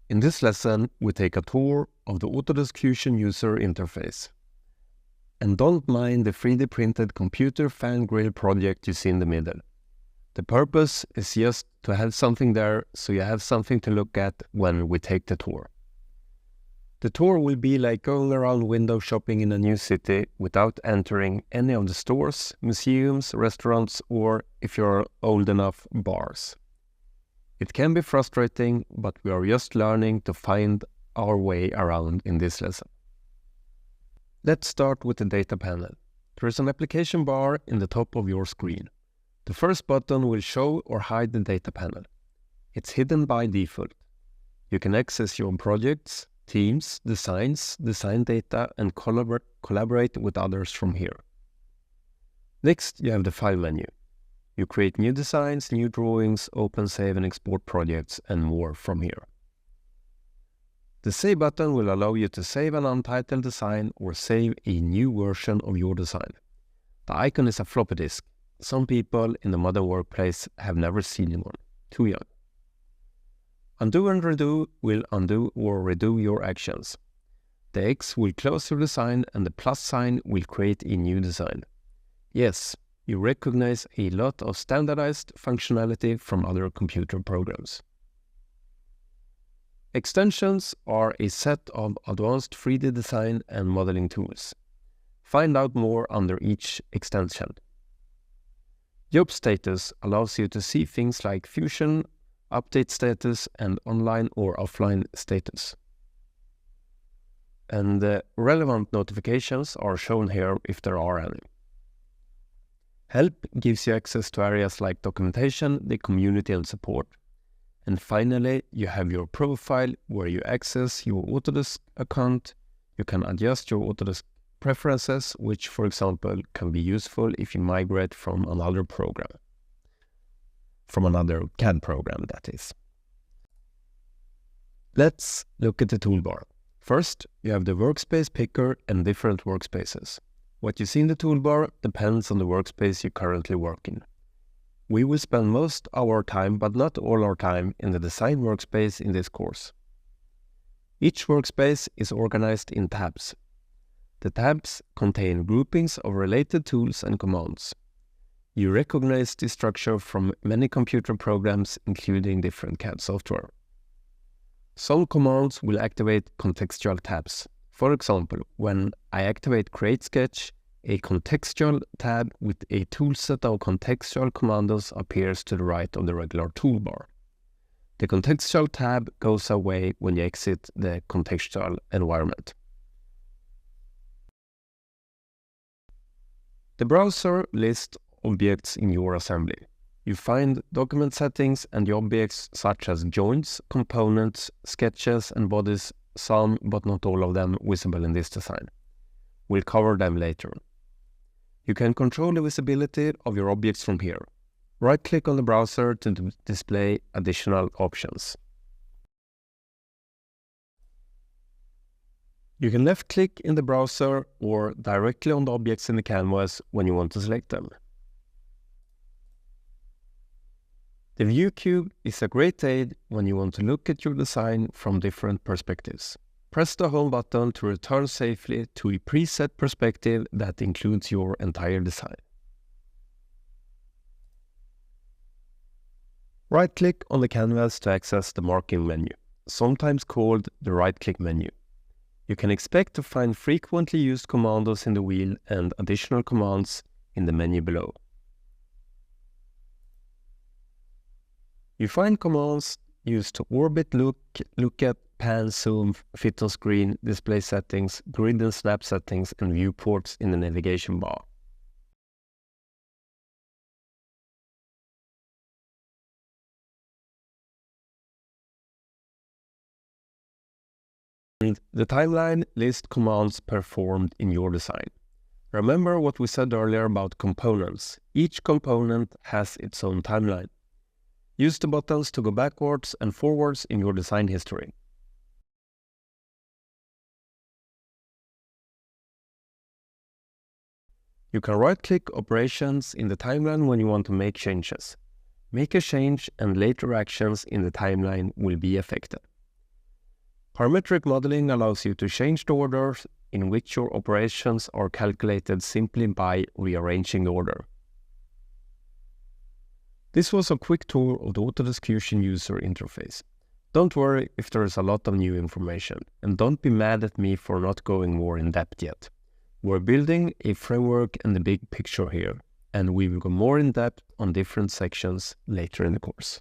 In this lesson, we take a tour of the Autodesk Fusion user interface. And don't mind the 3D printed computer fan grill project you see in the middle. The purpose is just to have something there so you have something to look at when we take the tour. The tour will be like going around window shopping in a new city without entering any of the stores, museums, restaurants, or, if you're old enough, bars. It can be frustrating, but we are just learning to find our way around in this lesson. Let's start with the data panel. There is an application bar in the top of your screen. The first button will show or hide the data panel. It's hidden by default. You can access your projects, teams, designs, design data, and collaborate with others from here. Next, you have the file menu. You create new designs, new drawings, open, save, and export projects, and more from here. The Save button will allow you to save an untitled design or save a new version of your design. The icon is a floppy disk. Some people in the modern workplace have never seen one. Too young. Undo and redo will undo or redo your actions. The X will close your design and the plus sign will create a new design. Yes, you recognize a lot of standardized functionality from other computer programs. Extensions are a set of advanced 3D design and modeling tools. Find out more under each extension. Job status allows you to see things like Fusion, update status, and online or offline status. And the relevant notifications are shown here if there are any. Help gives you access to areas like documentation, the community, and support. And finally, you have your profile where you access your Autodesk account. You can adjust your Autodesk preferences, which, for example, can be useful if you migrate from another program. From another CAD program, that is. Let's look at the toolbar. First, you have the workspace picker and different workspaces. What you see in the toolbar depends on the workspace you currently work in. We will spend most of our time, but not all our time, in the design workspace in this course. Each workspace is organized in tabs. The tabs contain groupings of related tools and commands. You recognize this structure from many computer programs, including different CAD software. Some commands will activate contextual tabs. For example, when I activate Create Sketch, a contextual tab with a toolset of contextual commandos appears to the right of the regular toolbar. The contextual tab goes away when you exit the contextual environment. The browser lists objects in your assembly. You find document settings and the objects such as joints, components, sketches, and bodies, some but not all of them visible in this design. We'll cover them later. You can control the visibility of your objects from here. Right-click on the browser to display additional options. You can left-click in the browser or directly on the objects in the canvas when you want to select them. The view cube is a great aid when you want to look at your design from different perspectives. Press the Home button to return safely to a preset perspective that includes your entire design. Right-click on the canvas to access the marking menu, sometimes called the right-click menu. You can expect to find frequently used commandos in the wheel and additional commands in the menu below. You find commands used to orbit, look at, pan, zoom, fit on screen, display settings, grid and snap settings, and viewports in the navigation bar. And the timeline lists commands performed in your design. Remember what we said earlier about components. Each component has its own timeline. Use the buttons to go backwards and forwards in your design history. You can right-click operations in the timeline when you want to make changes. Make a change and later actions in the timeline will be affected. Parametric modeling allows you to change the order in which your operations are calculated simply by rearranging the order. This was a quick tour of the Autodesk Fusion user interface. Don't worry if there is a lot of new information, and don't be mad at me for not going more in depth yet. We're building a framework and the big picture here, and we will go more in depth on different sections later in the course.